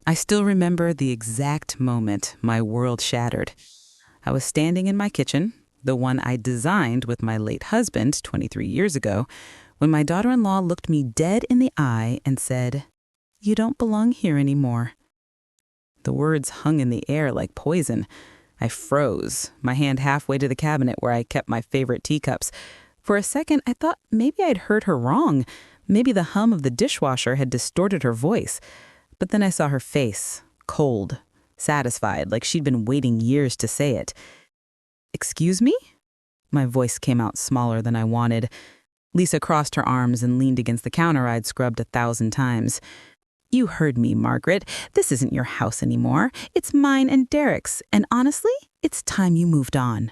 I still remember the exact moment my world shattered. I was standing in my kitchen, the one I designed with my late husband 23 years ago, when my daughter-in-law looked me dead in the eye and said, "You don't belong here anymore." The words hung in the air like poison. I froze, my hand halfway to the cabinet where I kept my favorite teacups. For a second, I thought maybe I'd heard her wrong. Maybe the hum of the dishwasher had distorted her voice. But then I saw her face, cold, satisfied, like she'd been waiting years to say it. "Excuse me?" My voice came out smaller than I wanted. Lisa crossed her arms and leaned against the counter I'd scrubbed 1,000 times. "You heard me, Margaret. This isn't your house anymore. It's mine and Derek's, and honestly, it's time you moved on."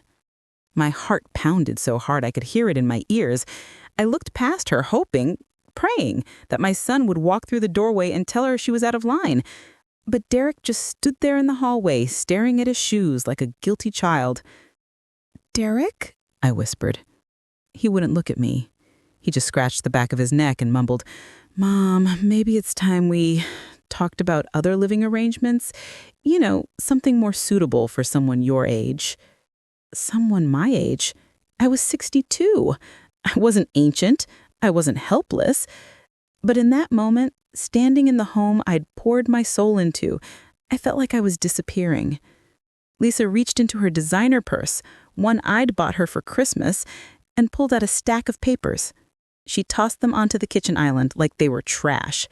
My heart pounded so hard I could hear it in my ears. I looked past her, hoping, praying, that my son would walk through the doorway and tell her she was out of line. But Derek just stood there in the hallway, staring at his shoes like a guilty child. "Derek?" I whispered. He wouldn't look at me. He just scratched the back of his neck and mumbled, "Mom, maybe it's time we talked about other living arrangements. Something more suitable for someone your age." Someone my age? I was 62. I wasn't ancient. I wasn't helpless. But in that moment, standing in the home I'd poured my soul into, I felt like I was disappearing. Lisa reached into her designer purse, one I'd bought her for Christmas, and pulled out a stack of papers. She tossed them onto the kitchen island like they were trash.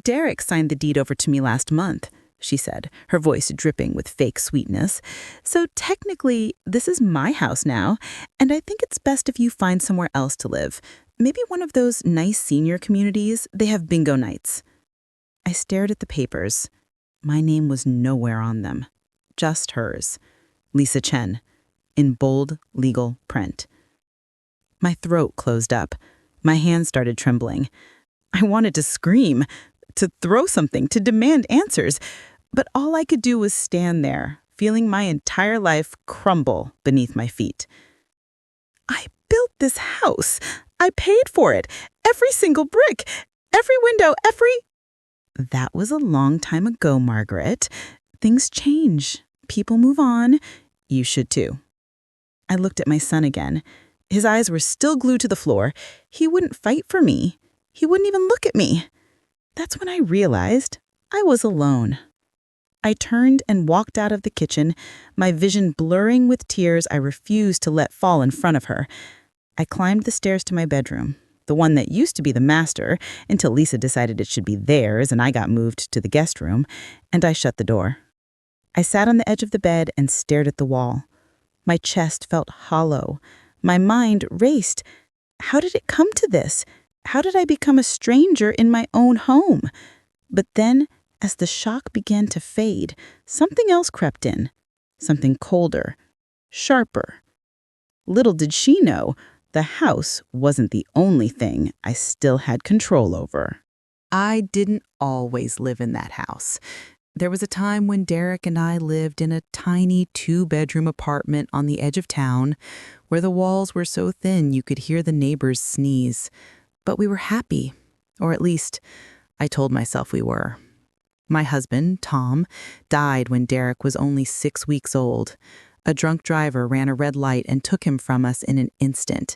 "Derek signed the deed over to me last month," she said, her voice dripping with fake sweetness. "So technically, this is my house now, and I think it's best if you find somewhere else to live. Maybe one of those nice senior communities. They have bingo nights." I stared at the papers. My name was nowhere on them. Just hers. Lisa Chen. In bold, legal print. My throat closed up. My hands started trembling. I wanted to scream, to throw something, to demand answers. But all I could do was stand there, feeling my entire life crumble beneath my feet. "I built this house. I paid for it. Every single brick. Every window. That was a long time ago, Margaret. Things change. People move on. You should too." I looked at my son again. His eyes were still glued to the floor. He wouldn't fight for me. He wouldn't even look at me. That's when I realized I was alone. I turned and walked out of the kitchen, my vision blurring with tears I refused to let fall in front of her. I climbed the stairs to my bedroom, the one that used to be the master, until Lisa decided it should be theirs and I got moved to the guest room, and I shut the door. I sat on the edge of the bed and stared at the wall. My chest felt hollow. My mind raced. How did it come to this? How did I become a stranger in my own home? But then, as the shock began to fade, something else crept in. Something colder, sharper. Little did she know, the house wasn't the only thing I still had control over. I didn't always live in that house. There was a time when Derek and I lived in a tiny 2-bedroom apartment on the edge of town, where the walls were so thin you could hear the neighbors sneeze. But we were happy, or at least I told myself we were. My husband, Tom, died when Derek was only 6 weeks old. A drunk driver ran a red light and took him from us in an instant.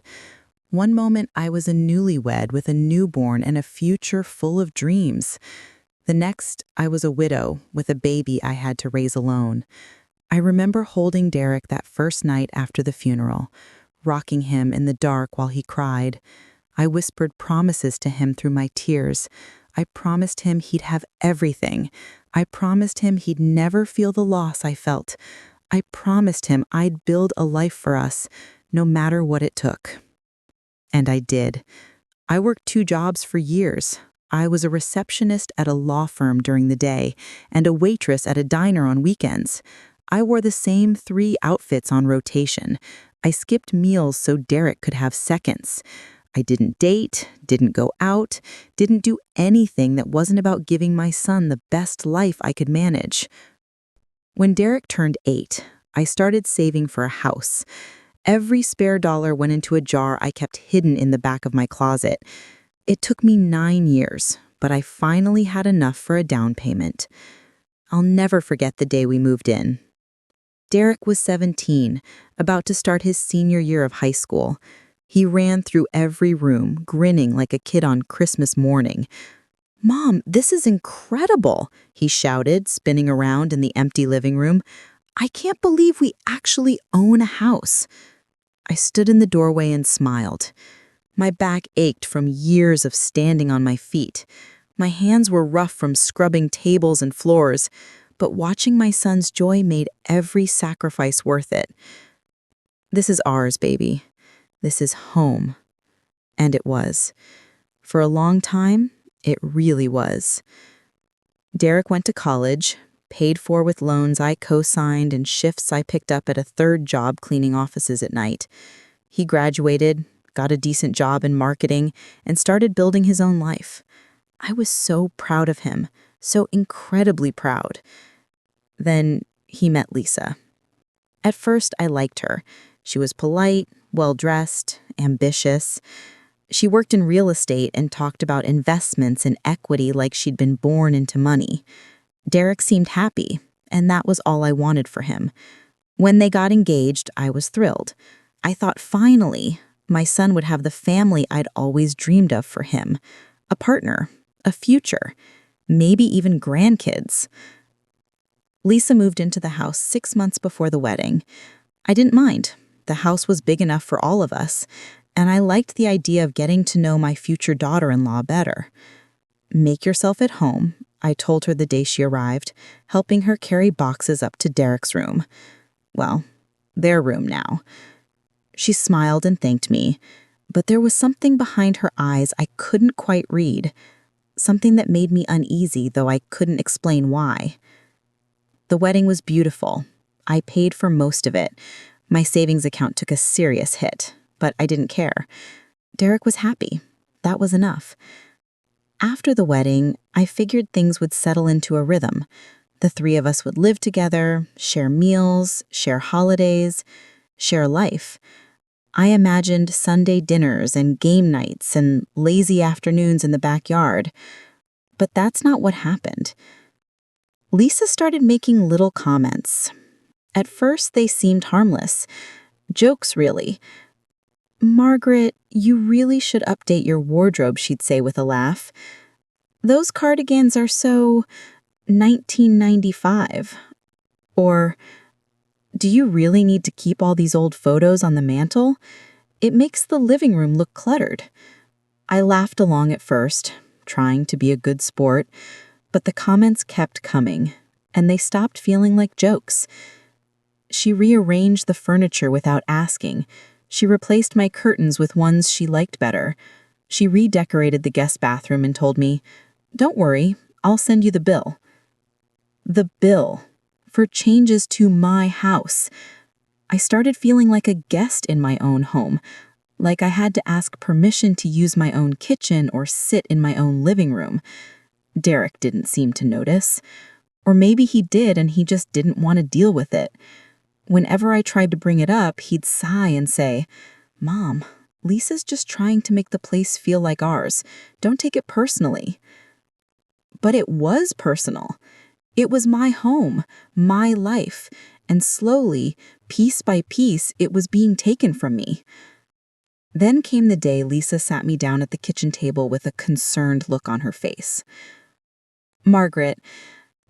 One moment I was a newlywed with a newborn and a future full of dreams. The next, I was a widow with a baby I had to raise alone. I remember holding Derek that first night after the funeral, rocking him in the dark while he cried. I whispered promises to him through my tears. I promised him he'd have everything. I promised him he'd never feel the loss I felt. I promised him I'd build a life for us, no matter what it took. And I did. I worked 2 jobs for years. I was a receptionist at a law firm during the day and a waitress at a diner on weekends. I wore the same 3 outfits on rotation. I skipped meals so Derek could have seconds. I didn't date, didn't go out, didn't do anything that wasn't about giving my son the best life I could manage. When Derek turned 8, I started saving for a house. Every spare dollar went into a jar I kept hidden in the back of my closet. It took me 9 years, but I finally had enough for a down payment. I'll never forget the day we moved in. Derek was 17, about to start his senior year of high school. He ran through every room, grinning like a kid on Christmas morning. "Mom, this is incredible," he shouted, spinning around in the empty living room. "I can't believe we actually own a house." I stood in the doorway and smiled. My back ached from years of standing on my feet. My hands were rough from scrubbing tables and floors, but watching my son's joy made every sacrifice worth it. "This is ours, baby. This is home." And it was. For a long time, it really was. Derek went to college, paid for with loans I co-signed and shifts I picked up at a third job cleaning offices at night. He graduated, got a decent job in marketing, and started building his own life. I was so proud of him, so incredibly proud. Then he met Lisa. At first, I liked her. She was polite, well-dressed, ambitious. She worked in real estate and talked about investments and equity like she'd been born into money. Derek seemed happy, and that was all I wanted for him. When they got engaged, I was thrilled. I thought finally, my son would have the family I'd always dreamed of for him. A partner, a future, maybe even grandkids. Lisa moved into the house 6 months before the wedding. I didn't mind. The house was big enough for all of us, and I liked the idea of getting to know my future daughter-in-law better. "Make yourself at home," I told her the day she arrived, helping her carry boxes up to Derek's room. Well, their room now. She smiled and thanked me, but there was something behind her eyes I couldn't quite read, something that made me uneasy, though I couldn't explain why. The wedding was beautiful. I paid for most of it. My savings account took a serious hit, but I didn't care. Derek was happy. That was enough. After the wedding, I figured things would settle into a rhythm. The three of us would live together, share meals, share holidays, share life. I imagined Sunday dinners and game nights and lazy afternoons in the backyard. But that's not what happened. Lisa started making little comments. At first, they seemed harmless. Jokes, really. "Margaret, you really should update your wardrobe," she'd say with a laugh. "Those cardigans are so 1995. Or, "Do you really need to keep all these old photos on the mantle? It makes the living room look cluttered." I laughed along at first, trying to be a good sport, but the comments kept coming, and they stopped feeling like jokes. She rearranged the furniture without asking. She replaced my curtains with ones she liked better. She redecorated the guest bathroom and told me, "Don't worry, I'll send you the bill." The bill for changes to my house. I started feeling like a guest in my own home, like I had to ask permission to use my own kitchen or sit in my own living room. Derek didn't seem to notice. Or maybe he did and he just didn't want to deal with it. Whenever I tried to bring it up, he'd sigh and say, "Mom, Lisa's just trying to make the place feel like ours. Don't take it personally." But it was personal. It was my home, my life, and slowly, piece by piece, it was being taken from me. Then came the day Lisa sat me down at the kitchen table with a concerned look on her face. "Margaret,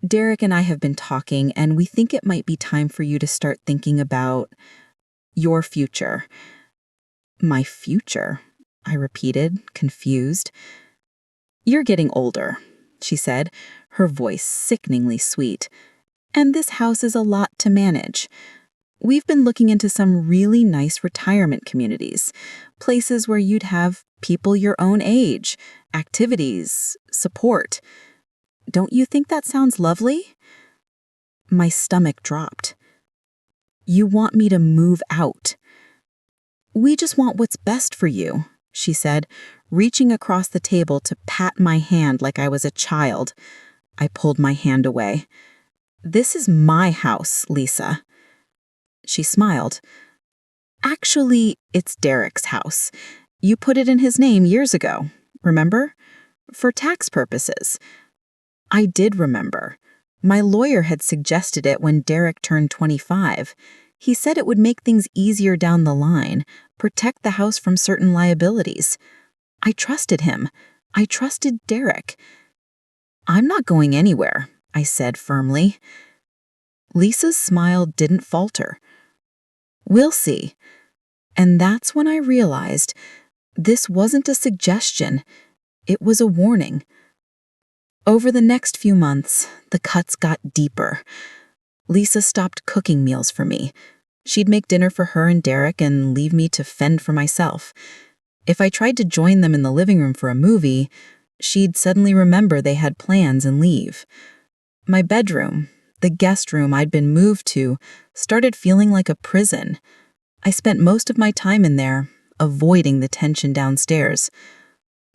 Derek and I have been talking, and we think it might be time for you to start thinking about your future." "My future?" I repeated, confused. "You're getting older," she said, her voice sickeningly sweet. "And this house is a lot to manage. We've been looking into some really nice retirement communities, places where you'd have people your own age, activities, support. Don't you think that sounds lovely?" My stomach dropped. "You want me to move out?" "We just want what's best for you," she said, reaching across the table to pat my hand like I was a child. I pulled my hand away. "This is my house, Lisa." She smiled. "Actually, it's Derek's house. You put it in his name years ago, remember? For tax purposes. I did remember. My lawyer had suggested it when Derek turned 25. He said it would make things easier down the line, protect the house from certain liabilities. I trusted him. I trusted Derek. I'm not going anywhere, I said firmly. Lisa's smile didn't falter. We'll see. And that's when I realized this wasn't a suggestion. It was a warning. Over the next few months, the cuts got deeper. Lisa stopped cooking meals for me. She'd make dinner for her and Derek and leave me to fend for myself. If I tried to join them in the living room for a movie, she'd suddenly remember they had plans and leave. My bedroom, the guest room I'd been moved to, started feeling like a prison. I spent most of my time in there, avoiding the tension downstairs.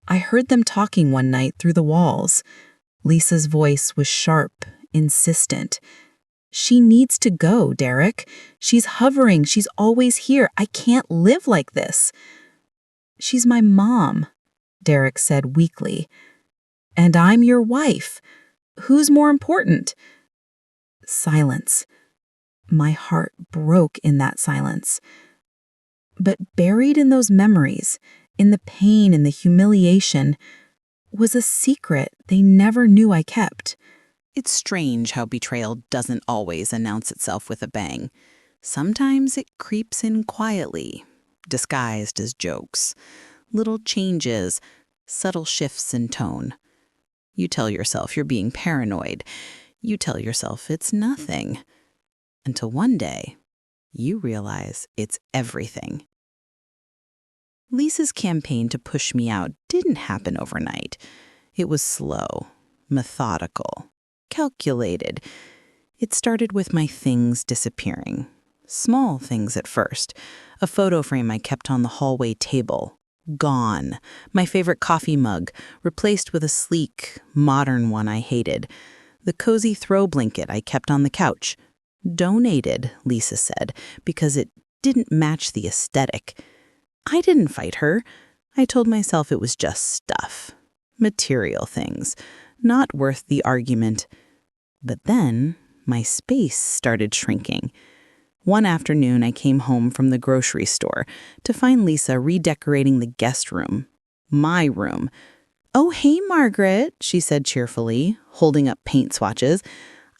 I heard them talking one night through the walls. Lisa's voice was sharp, insistent. She needs to go, Derek. She's hovering. She's always here. I can't live like this. She's my mom, Derek said weakly. And I'm your wife. Who's more important? Silence. My heart broke in that silence. But buried in those memories, in the pain and the humiliation, was a secret they never knew I kept. It's strange how betrayal doesn't always announce itself with a bang. Sometimes it creeps in quietly, disguised as jokes, little changes, subtle shifts in tone. You tell yourself you're being paranoid. You tell yourself it's nothing. Until one day, you realize it's everything. Lisa's campaign to push me out didn't happen overnight. It was slow, methodical, calculated. It started with my things disappearing. Small things at first. A photo frame I kept on the hallway table. Gone. My favorite coffee mug, replaced with a sleek, modern one I hated. The cozy throw blanket I kept on the couch. Donated, Lisa said, because it didn't match the aesthetic. I didn't fight her. I told myself it was just stuff. Material things. Not worth the argument. But then, my space started shrinking. One afternoon, I came home from the grocery store to find Lisa redecorating the guest room. My room. "Oh, hey, Margaret," she said cheerfully, holding up paint swatches.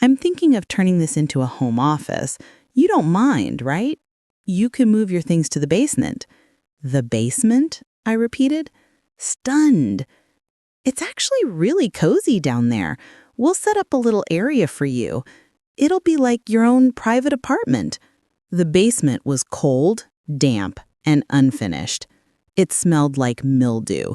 "I'm thinking of turning this into a home office. You don't mind, right? You can move your things to the basement." "The basement?" I repeated, stunned. "It's actually really cozy down there. We'll set up a little area for you. It'll be like your own private apartment." The basement was cold, damp, and unfinished. It smelled like mildew.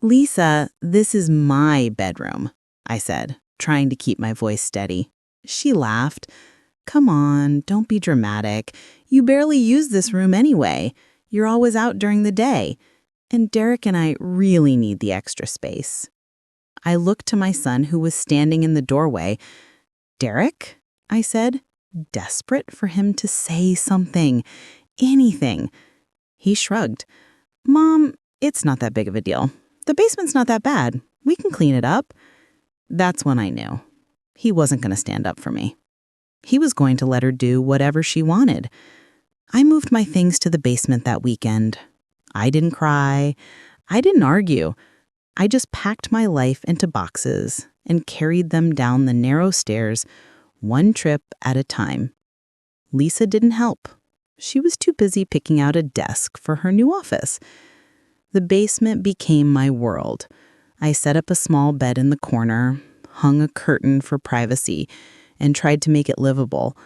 "Lisa, this is my bedroom," I said, trying to keep my voice steady. She laughed. "Come on, don't be dramatic. You barely use this room anyway. You're always out during the day. And Derek and I really need the extra space." I looked to my son, who was standing in the doorway. "Derek?" I said, desperate for him to say something, anything. He shrugged. "Mom, it's not that big of a deal. The basement's not that bad. We can clean it up." That's when I knew. He wasn't going to stand up for me. He was going to let her do whatever she wanted. I moved my things to the basement that weekend. I didn't cry. I didn't argue. I just packed my life into boxes and carried them down the narrow stairs, one trip at a time. Lisa didn't help. She was too busy picking out a desk for her new office. The basement became my world. I set up a small bed in the corner, hung a curtain for privacy, and tried to make it livable.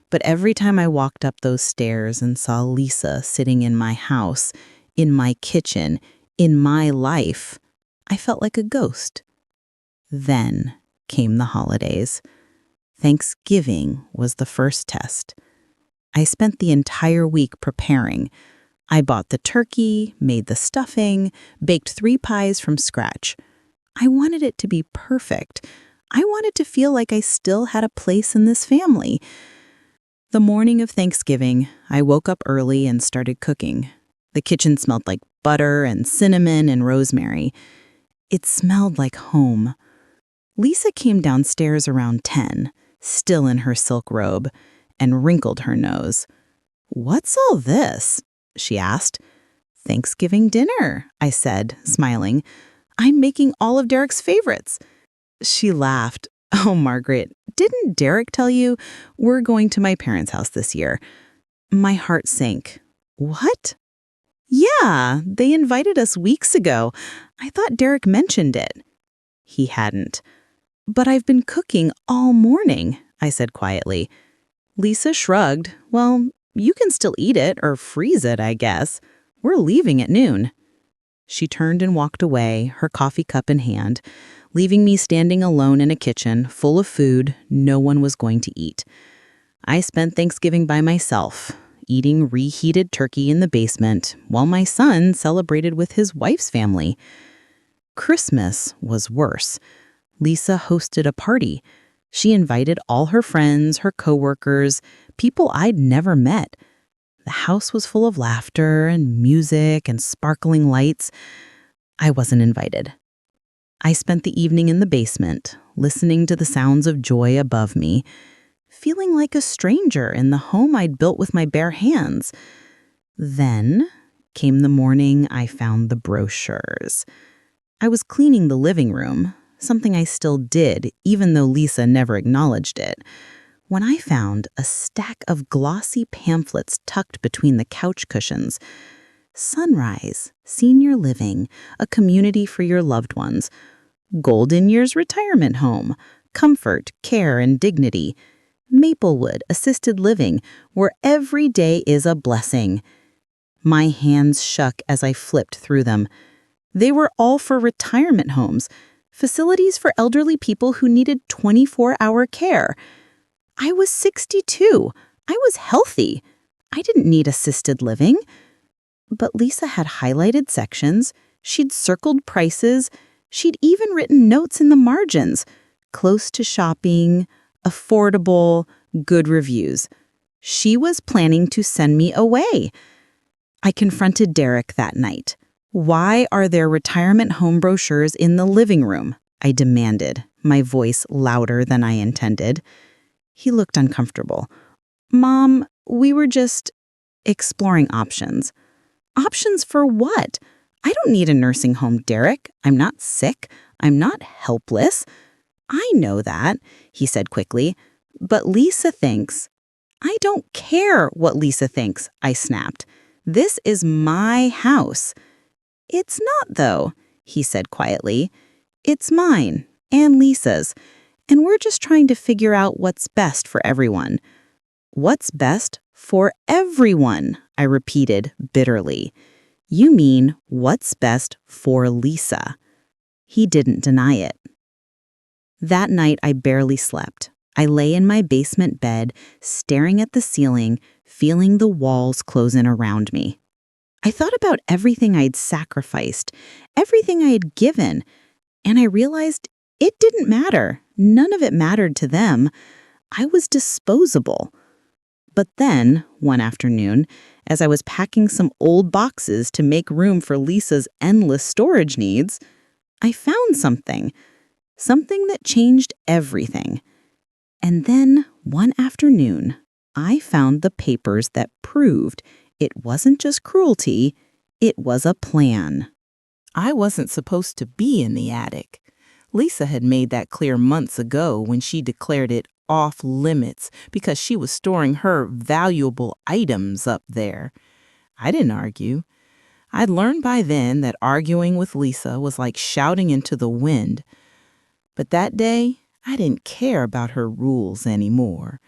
But every time I walked up those stairs and saw Lisa sitting in my house, in my kitchen, in my life, I felt like a ghost. Then came the holidays. Thanksgiving was the first test. I spent the entire week preparing. I bought the turkey, made the stuffing, baked 3 pies from scratch. I wanted it to be perfect. I wanted to feel like I still had a place in this family. The morning of Thanksgiving, I woke up early and started cooking. The kitchen smelled like butter and cinnamon and rosemary. It smelled like home. Lisa came downstairs around 10, still in her silk robe, and wrinkled her nose. "What's all this?" she asked. "Thanksgiving dinner," I said, smiling. "I'm making all of Derek's favorites." She laughed. "Oh, Margaret, didn't Derek tell you? We're going to my parents' house this year." My heart sank. "What?" "Yeah, they invited us weeks ago. I thought Derek mentioned it." He hadn't. "But I've been cooking all morning," I said quietly. Lisa shrugged. "Well, you can still eat it or freeze it, I guess. We're leaving at noon." She turned and walked away, her coffee cup in hand, leaving me standing alone in a kitchen full of food no one was going to eat. I spent Thanksgiving by myself, eating reheated turkey in the basement while my son celebrated with his wife's family. Christmas was worse. Lisa hosted a party. She invited all her friends, her coworkers, people I'd never met. The house was full of laughter and music and sparkling lights. I wasn't invited. I spent the evening in the basement, listening to the sounds of joy above me, feeling like a stranger in the home I'd built with my bare hands. Then came the morning I found the brochures. I was cleaning the living room, something I still did, even though Lisa never acknowledged it, when I found a stack of glossy pamphlets tucked between the couch cushions. Sunrise, Senior Living, a community for your loved ones. Golden Years Retirement Home, comfort, care, and dignity. Maplewood Assisted Living, where every day is a blessing. My hands shook as I flipped through them. They were all for retirement homes, facilities for elderly people who needed 24-hour care. I was 62. I was healthy. I didn't need assisted living. But Lisa had highlighted sections. She'd circled prices. She'd even written notes in the margins. Close to shopping, affordable, good reviews. She was planning to send me away. I confronted Derek that night. "Why are there retirement home brochures in the living room?" I demanded, my voice louder than I intended. He looked uncomfortable. "Mom, we were just exploring options." "Options for what? I don't need a nursing home, Derek. I'm not sick. I'm not helpless." "I know that," he said quickly. "But Lisa thinks—" "I don't care what Lisa thinks," I snapped. "This is my house." "It's not, though," he said quietly. "It's mine and Lisa's, and we're just trying to figure out what's best for everyone." "What's best for everyone?" I repeated bitterly. "You mean what's best for Lisa?" He didn't deny it. That night, I barely slept. I lay in my basement bed, staring at the ceiling, feeling the walls close in around me. I thought about everything I'd sacrificed, everything I had given, and I realized it didn't matter. None of it mattered to them. I was disposable. But then, one afternoon, as I was packing some old boxes to make room for Lisa's endless storage needs, I found something that changed everything. And then, one afternoon, I found the papers that proved it wasn't just cruelty, it was a plan. I wasn't supposed to be in the attic. Lisa had made that clear months ago when she declared it off limits because she was storing her valuable items up there. I didn't argue. I'd learned by then that arguing with Lisa was like shouting into the wind. But that day, I didn't care about her rules anymore.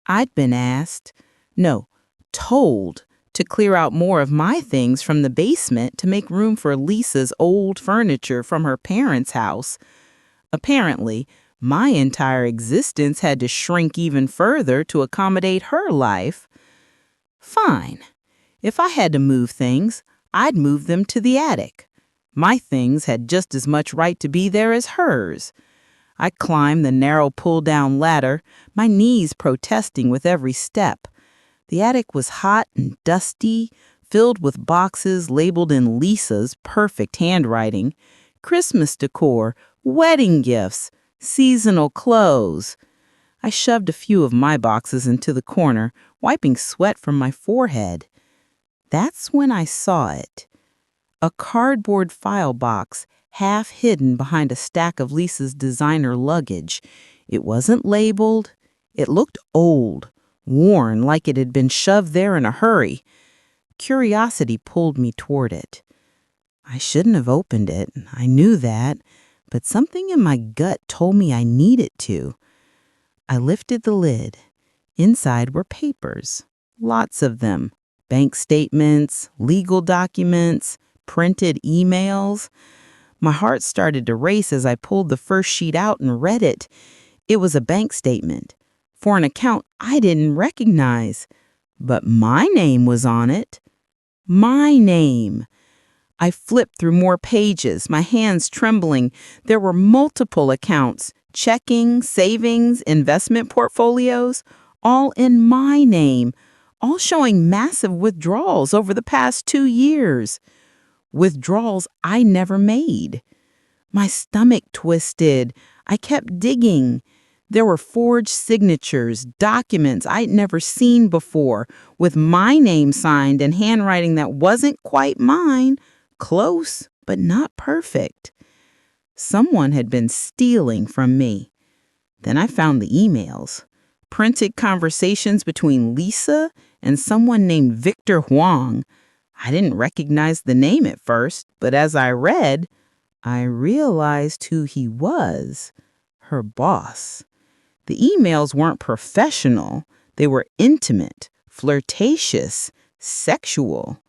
I'd been told to clear out more of my things from the basement to make room for Lisa's old furniture from her parents' house. Apparently, my entire existence had to shrink even further to accommodate her life. Fine. If I had to move things, I'd move them to the attic. My things had just as much right to be there as hers. I climbed the narrow pull-down ladder, my knees protesting with every step. The attic was hot and dusty, filled with boxes labeled in Lisa's perfect handwriting. Christmas decor, wedding gifts, seasonal clothes. I shoved a few of my boxes into the corner, wiping sweat from my forehead. That's when I saw it. A cardboard file box, half hidden behind a stack of Lisa's designer luggage. It wasn't labeled. It looked old, worn, like it had been shoved there in a hurry. Curiosity pulled me toward it. I shouldn't have opened it, I knew that, but something in my gut told me I needed to. I lifted the lid. Inside were papers, lots of them. Bank statements, legal documents, printed emails. My heart started to race as I pulled the first sheet out and read it. It was a bank statement for an account I didn't recognize, but my name was on it. My name. I flipped through more pages, my hands trembling. There were multiple accounts, checking, savings, investment portfolios, all in my name, all showing massive withdrawals over the past 2 years. Withdrawals I never made. My stomach twisted. I kept digging. There were forged signatures, documents I'd never seen before, with my name signed and handwriting that wasn't quite mine. Close, but not perfect. Someone had been stealing from me. Then I found the emails. Printed conversations between Lisa and someone named Victor Huang. I didn't recognize the name at first, but as I read, I realized who he was. Her boss. The emails weren't professional. They were intimate, flirtatious, sexual.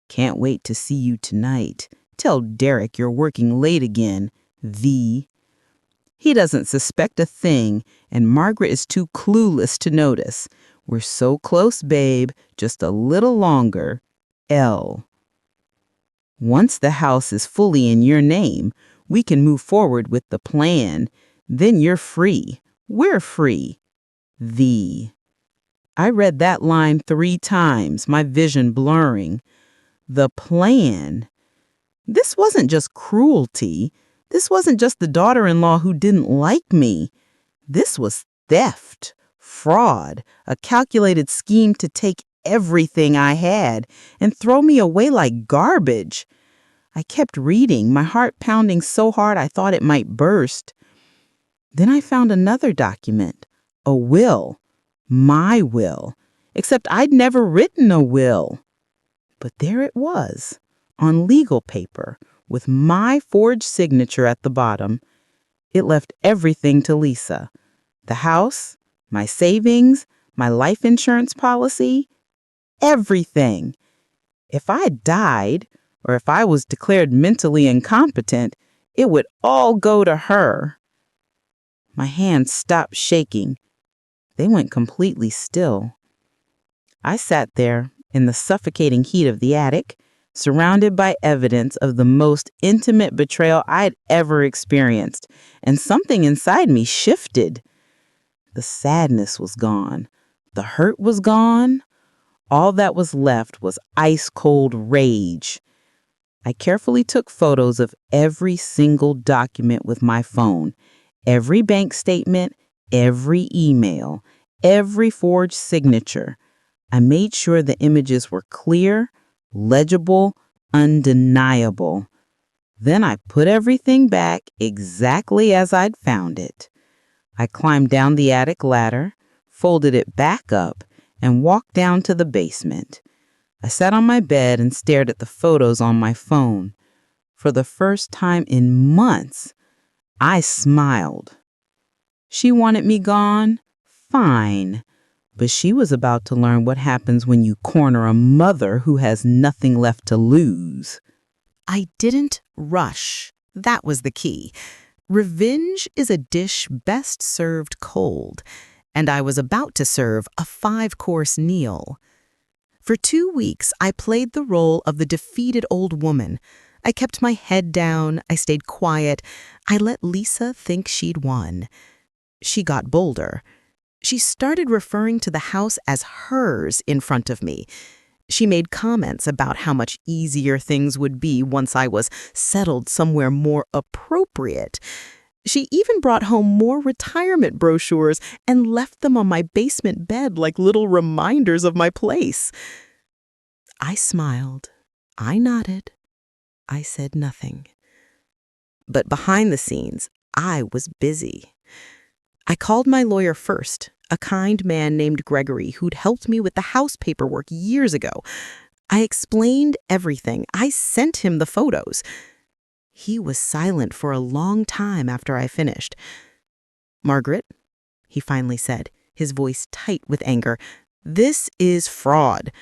Can't wait to see you tonight. Tell Derek you're working late again. V. He doesn't suspect a thing, and Margaret is too clueless to notice. We're so close, babe. Just a little longer. L. Once the house is fully in your name, we can move forward with the plan. Then you're free. We're free. V. I read that line 3 times, my vision blurring. The plan. This wasn't just cruelty. This wasn't just the daughter-in-law who didn't like me. This was theft, fraud, a calculated scheme to take everything I had and throw me away like garbage. I kept reading, my heart pounding so hard I thought it might burst. Then I found another document, a will, my will, except I'd never written a will. But there it was, on legal paper, with my forged signature at the bottom. It left everything to Lisa. The house, my savings, my life insurance policy, everything. If I died, or if I was declared mentally incompetent, it would all go to her. My hands stopped shaking. They went completely still. I sat there in the suffocating heat of the attic, surrounded by evidence of the most intimate betrayal I'd ever experienced, and something inside me shifted. The sadness was gone. The hurt was gone. All that was left was ice-cold rage. I carefully took photos of every single document with my phone, every bank statement, every email, every forged signature. I made sure the images were clear, legible, undeniable. Then I put everything back exactly as I'd found it. I climbed down the attic ladder, folded it back up, and walked down to the basement. I sat on my bed and stared at the photos on my phone. For the first time in months, I smiled. She wanted me gone? Fine. But she was about to learn what happens when you corner a mother who has nothing left to lose. I didn't rush. That was the key. Revenge is a dish best served cold, and I was about to serve a 5-course meal. For 2 weeks, I played the role of the defeated old woman. I kept my head down. I stayed quiet. I let Lisa think she'd won. She got bolder. She started referring to the house as hers in front of me. She made comments about how much easier things would be once I was settled somewhere more appropriate. She even brought home more retirement brochures and left them on my basement bed like little reminders of my place. I smiled. I nodded. I said nothing. But behind the scenes, I was busy. I called my lawyer first, a kind man named Gregory who'd helped me with the house paperwork years ago. I explained everything. I sent him the photos. He was silent for a long time after I finished. "Margaret," he finally said, his voice tight with anger, "this is fraud.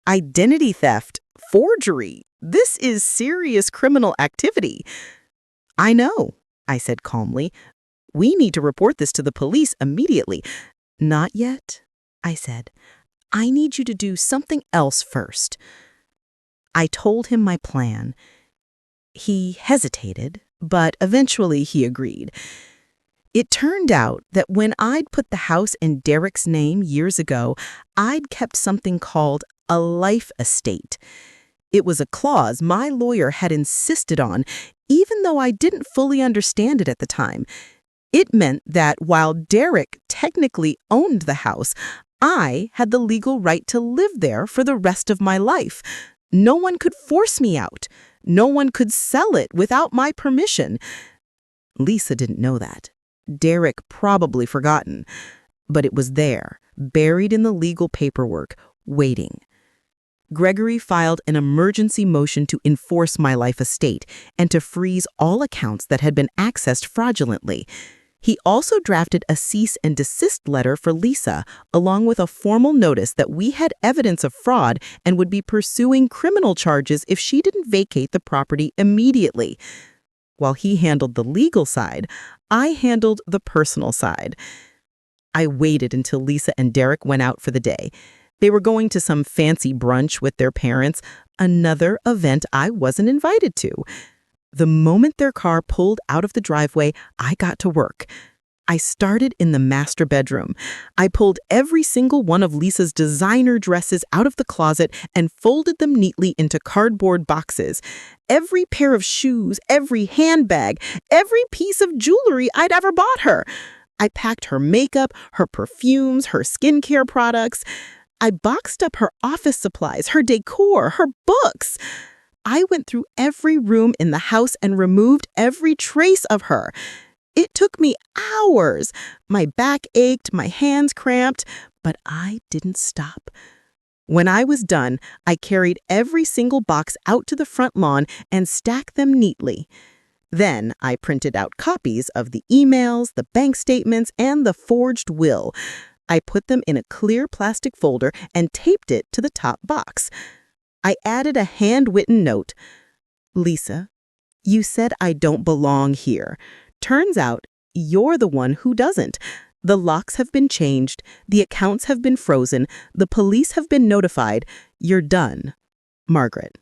Identity theft. Forgery. This is serious criminal activity." "I know," I said calmly. "We need to report this to the police immediately." "Not yet," I said. "I need you to do something else first." I told him my plan. He hesitated, but eventually he agreed. It turned out that when I'd put the house in Derek's name years ago, I'd kept something called a life estate. It was a clause my lawyer had insisted on, even though I didn't fully understand it at the time. It meant that while Derek technically owned the house, I had the legal right to live there for the rest of my life. No one could force me out. No one could sell it without my permission. Lisa didn't know that. Derek probably forgotten. But it was there, buried in the legal paperwork, waiting. Gregory filed an emergency motion to enforce my life estate and to freeze all accounts that had been accessed fraudulently. He also drafted a cease and desist letter for Lisa, along with a formal notice that we had evidence of fraud and would be pursuing criminal charges if she didn't vacate the property immediately. While he handled the legal side, I handled the personal side. I waited until Lisa and Derek went out for the day. They were going to some fancy brunch with their parents, another event I wasn't invited to. The moment their car pulled out of the driveway, I got to work. I started in the master bedroom. I pulled every single one of Lisa's designer dresses out of the closet and folded them neatly into cardboard boxes. Every pair of shoes, every handbag, every piece of jewelry I'd ever bought her. I packed her makeup, her perfumes, her skincare products. I boxed up her office supplies, her decor, her books. I went through every room in the house and removed every trace of her. It took me hours. My back ached, my hands cramped, but I didn't stop. When I was done, I carried every single box out to the front lawn and stacked them neatly. Then I printed out copies of the emails, the bank statements, and the forged will. I put them in a clear plastic folder and taped it to the top box. I added a handwritten note. "Lisa, you said I don't belong here. Turns out you're the one who doesn't. The locks have been changed. The accounts have been frozen. The police have been notified. You're done. Margaret."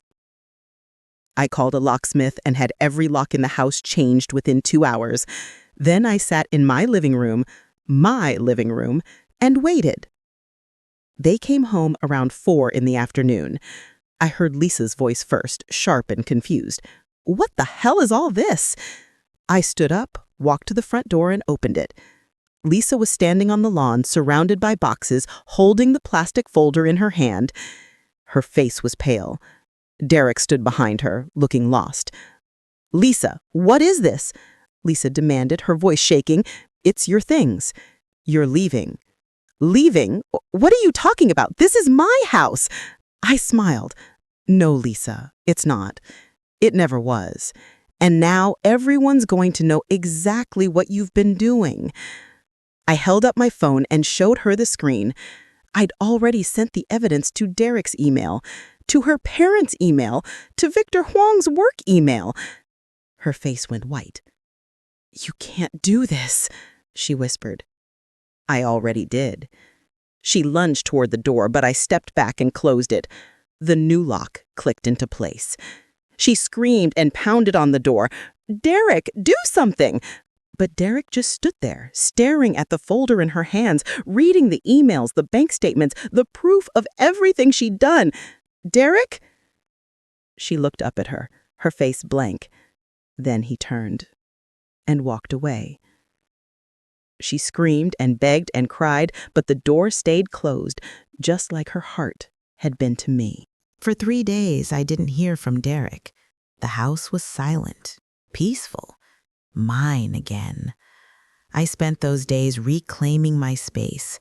I called a locksmith and had every lock in the house changed within 2 hours. Then I sat in my living room, and waited. They came home around 4 in the afternoon. I heard Lisa's voice first, sharp and confused. "What the hell is all this?" I stood up, walked to the front door, and opened it. Lisa was standing on the lawn, surrounded by boxes, holding the plastic folder in her hand. Her face was pale. Derek stood behind her, looking lost. "Lisa, what is this?" Lisa demanded, her voice shaking. "It's your things. You're leaving." "Leaving? What are you talking about? This is my house." I smiled. "No, Lisa, it's not. It never was. And now everyone's going to know exactly what you've been doing." I held up my phone and showed her the screen. I'd already sent the evidence to Derek's email, to her parents' email, to Victor Huang's work email. Her face went white. "You can't do this," she whispered. "I already did." She lunged toward the door, but I stepped back and closed it. The new lock clicked into place. She screamed and pounded on the door. "Derek, do something!" But Derek just stood there, staring at the folder in her hands, reading the emails, the bank statements, the proof of everything she'd done. Derek?" She looked up at her face blank. Then he turned and walked away. She screamed and begged and cried, but the door stayed closed, just like her heart had been to me. For 3 days, I didn't hear from Derek. The house was silent, peaceful, mine again. I spent those days reclaiming my space.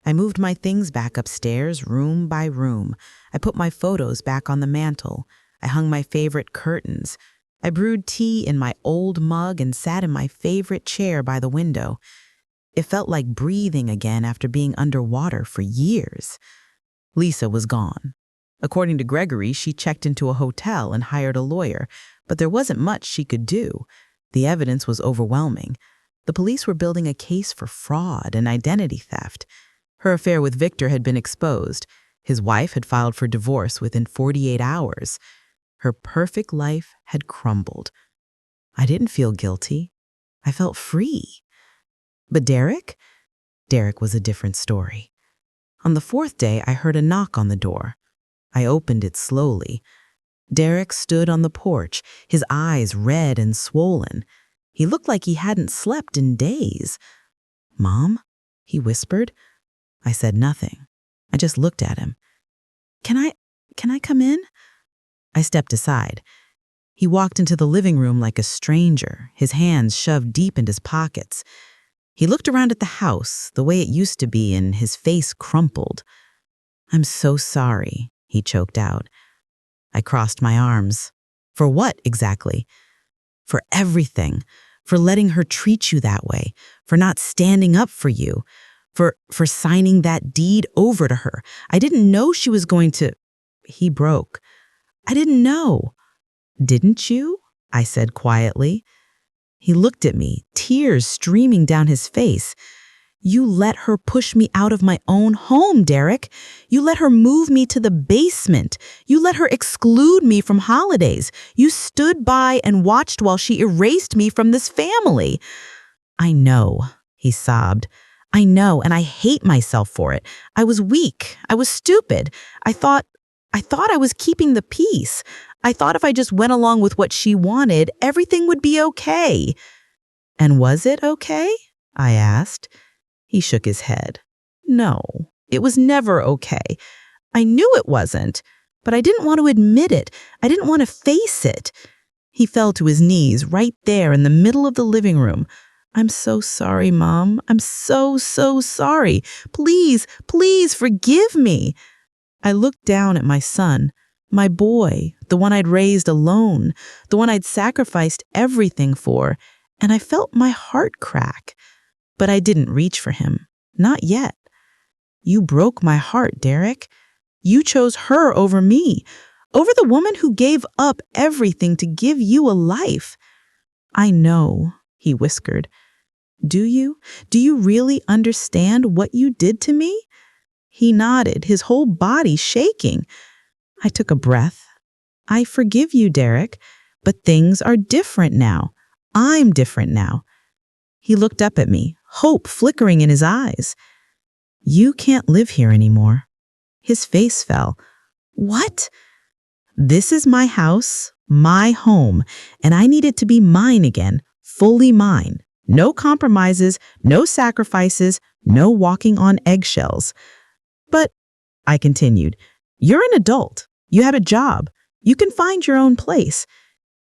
I moved my things back upstairs, room by room. I put my photos back on the mantle. I hung my favorite curtains. I brewed tea in my old mug and sat in my favorite chair by the window. It felt like breathing again after being underwater for years. Lisa was gone. According to Gregory, she checked into a hotel and hired a lawyer, but there wasn't much she could do. The evidence was overwhelming. The police were building a case for fraud and identity theft. Her affair with Victor had been exposed. His wife had filed for divorce within 48 hours. Her perfect life had crumbled. I didn't feel guilty. I felt free. But Derek? Derek was a different story. On the 4th day, I heard a knock on the door. I opened it slowly. Derek stood on the porch, his eyes red and swollen. He looked like he hadn't slept in days. "Mom?" he whispered. I said nothing. I just looked at him. Can I come in?" I stepped aside. He walked into the living room like a stranger, his hands shoved deep into his pockets. He looked around at the house, the way it used to be, and his face crumpled. "I'm so sorry," he choked out. I crossed my arms. For what exactly? For everything. For letting her treat you that way. For not standing up for you. For signing that deed over to her. I didn't know she was going to... He broke. I didn't know. "Didn't you?" I said quietly. He looked at me, tears streaming down his face. "You let her push me out of my own home, Derek. You let her move me to the basement. You let her exclude me from holidays. You stood by and watched while she erased me from this family." "I know," he sobbed. "I know, and I hate myself for it. I was weak. I was stupid. I thought I was keeping the peace. I thought if I just went along with what she wanted, everything would be okay." "And was it okay?" I asked. He shook his head. "No, it was never okay. I knew it wasn't, but I didn't want to admit it. I didn't want to face it." He fell to his knees right there in the middle of the living room. "I'm so sorry, Mom. I'm so sorry. Please, please forgive me." I looked down at my son, my boy, the one I'd raised alone, the one I'd sacrificed everything for, and I felt my heart crack. But I didn't reach for him. Not yet. "You broke my heart, Derek. You chose her over me, over the woman who gave up everything to give you a life." "I know," he whispered. "Do you? Do you really understand what you did to me?" He nodded, his whole body shaking. I took a breath. "I forgive you, Derek, but things are different now. I'm different now." He looked up at me, hope flickering in his eyes. "You can't live here anymore." His face fell. "What?" "This is my house, my home, and I need it to be mine again, fully mine. No compromises, no sacrifices, no walking on eggshells." "But," I continued, "you're an adult. You have a job. You can find your own place.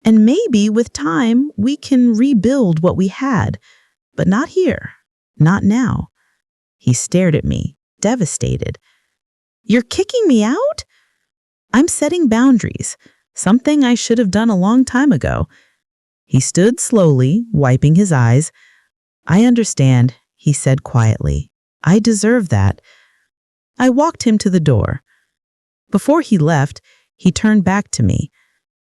And maybe with time, we can rebuild what we had. But not here. Not now." He stared at me, devastated. "You're kicking me out?" "I'm setting boundaries, something I should have done a long time ago." He stood slowly, wiping his eyes. "I understand," he said quietly. "I deserve that." I walked him to the door. Before he left, he turned back to me.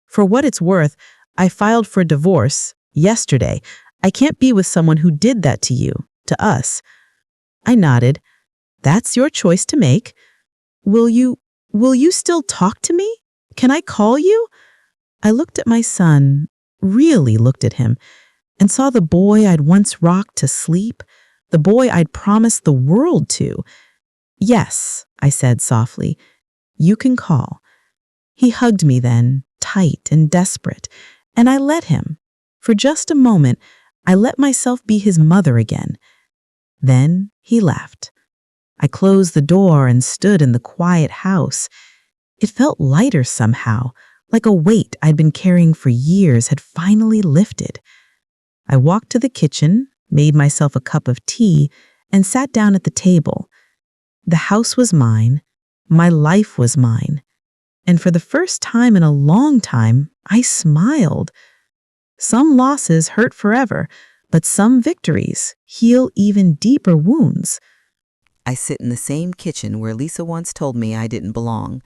"For what it's worth, I filed for divorce yesterday. I can't be with someone who did that to you, to us." I nodded. "That's your choice to make. Will you still talk to me? Can I call you?" I looked at my son, really looked at him, and saw the boy I'd once rocked to sleep, the boy I'd promised the world to. "Yes," I said softly, "you can call." He hugged me then, tight and desperate, and I let him. For just a moment, I let myself be his mother again. Then he left. I closed the door and stood in the quiet house. It felt lighter somehow, like a weight I'd been carrying for years had finally lifted. I walked to the kitchen, made myself a cup of tea, and sat down at the table. The house was mine. My life was mine. And for the first time in a long time, I smiled. Some losses hurt forever, but some victories heal even deeper wounds. I sit in the same kitchen where Lisa once told me I didn't belong,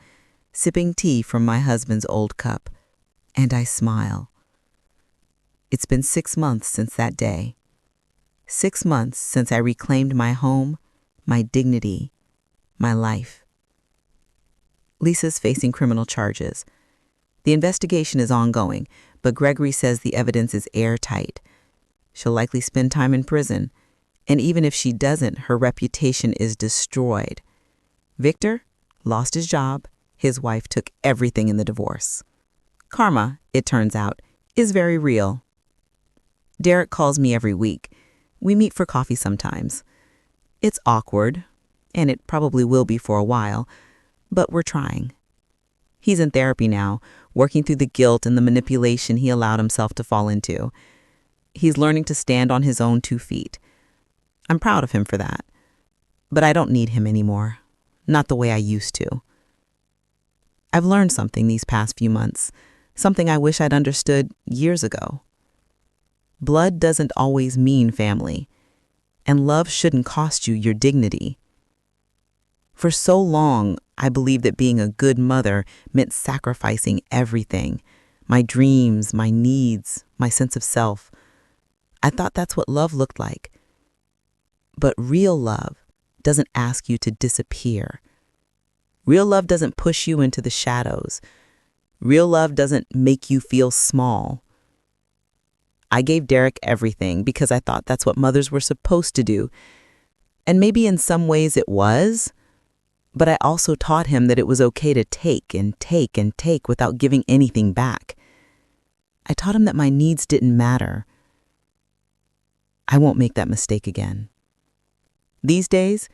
sipping tea from my husband's old cup, and I smile. It's been 6 months since that day. 6 months since I reclaimed my home, my dignity, my life. Lisa's facing criminal charges. The investigation is ongoing, but Gregory says the evidence is airtight. She'll likely spend time in prison, and even if she doesn't, her reputation is destroyed. Victor lost his job. His wife took everything in the divorce. Karma, it turns out, is very real. Derek calls me every week. We meet for coffee sometimes. It's awkward, and it probably will be for a while, but we're trying. He's in therapy now, working through the guilt and the manipulation he allowed himself to fall into. He's learning to stand on his own 2 feet. I'm proud of him for that. But I don't need him anymore. Not the way I used to. I've learned something these past few months, something I wish I'd understood years ago. Blood doesn't always mean family, and love shouldn't cost you your dignity. For so long, I believed that being a good mother meant sacrificing everything, my dreams, my needs, my sense of self. I thought that's what love looked like. But real love doesn't ask you to disappear. Real love doesn't push you into the shadows. Real love doesn't make you feel small. I gave Derek everything because I thought that's what mothers were supposed to do. And maybe in some ways it was, but I also taught him that it was okay to take and take and take without giving anything back. I taught him that my needs didn't matter. I won't make that mistake again. These days,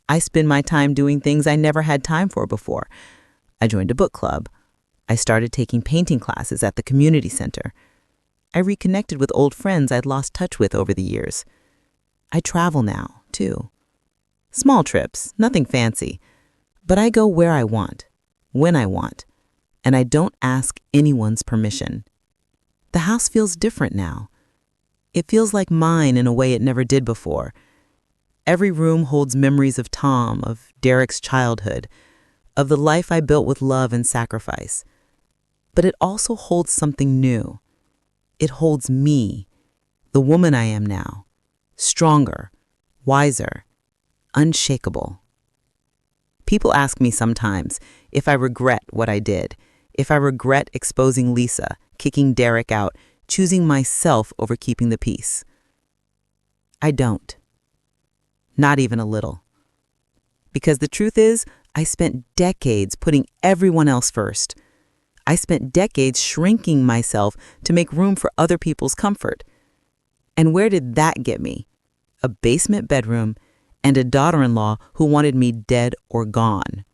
I spend my time doing things I never had time for before. I joined a book club. I started taking painting classes at the community center. I reconnected with old friends I'd lost touch with over the years. I travel now, too. Small trips, nothing fancy. But I go where I want, when I want, and I don't ask anyone's permission. The house feels different now. It feels like mine in a way it never did before. Every room holds memories of Tom, of Derek's childhood, of the life I built with love and sacrifice. But it also holds something new. It holds me, the woman I am now, stronger, wiser, unshakable. People ask me sometimes if I regret what I did, if I regret exposing Lisa, kicking Derek out, choosing myself over keeping the peace. I don't. Not even a little. Because the truth is, I spent decades putting everyone else first. I spent decades shrinking myself to make room for other people's comfort. And where did that get me? A basement bedroom and a daughter-in-law who wanted me dead or gone.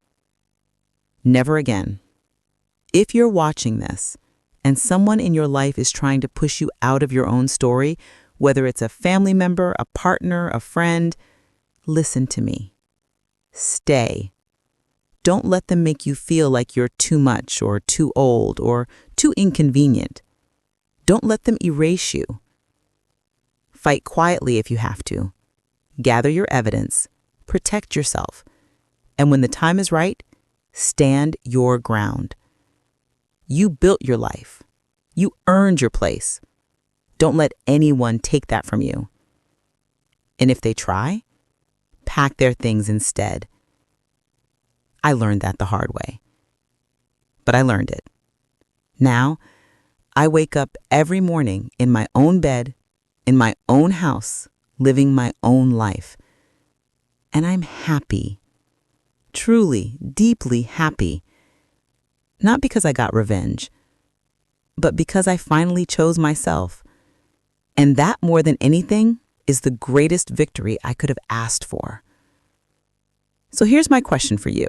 Never again. If you're watching this and someone in your life is trying to push you out of your own story, whether it's a family member, a partner, a friend, listen to me. Stay. Don't let them make you feel like you're too much or too old or too inconvenient. Don't let them erase you. Fight quietly if you have to. Gather your evidence. Protect yourself. And when the time is right, stand your ground. You built your life. You earned your place. Don't let anyone take that from you. And if they try, pack their things instead. I learned that the hard way. But I learned it. Now, I wake up every morning in my own bed, in my own house, living my own life. And I'm happy. Truly, deeply happy. Not because I got revenge, but because I finally chose myself. And that, more than anything, is the greatest victory I could have asked for. So here's my question for you.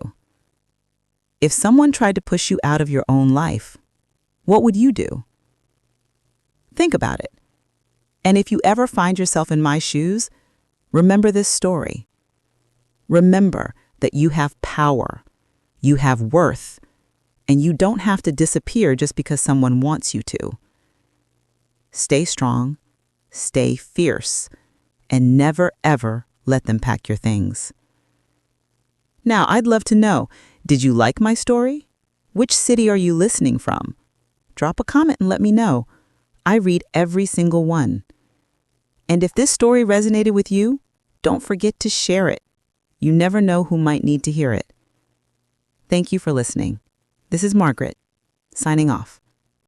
If someone tried to push you out of your own life, what would you do? Think about it. And if you ever find yourself in my shoes, remember this story. Remember that you have power, you have worth, and you don't have to disappear just because someone wants you to. Stay strong, stay fierce, and never ever let them pack your things. Now, I'd love to know, did you like my story? Which city are you listening from? Drop a comment and let me know. I read every single one. And if this story resonated with you, don't forget to share it. You never know who might need to hear it. Thank you for listening. This is Margaret, signing off.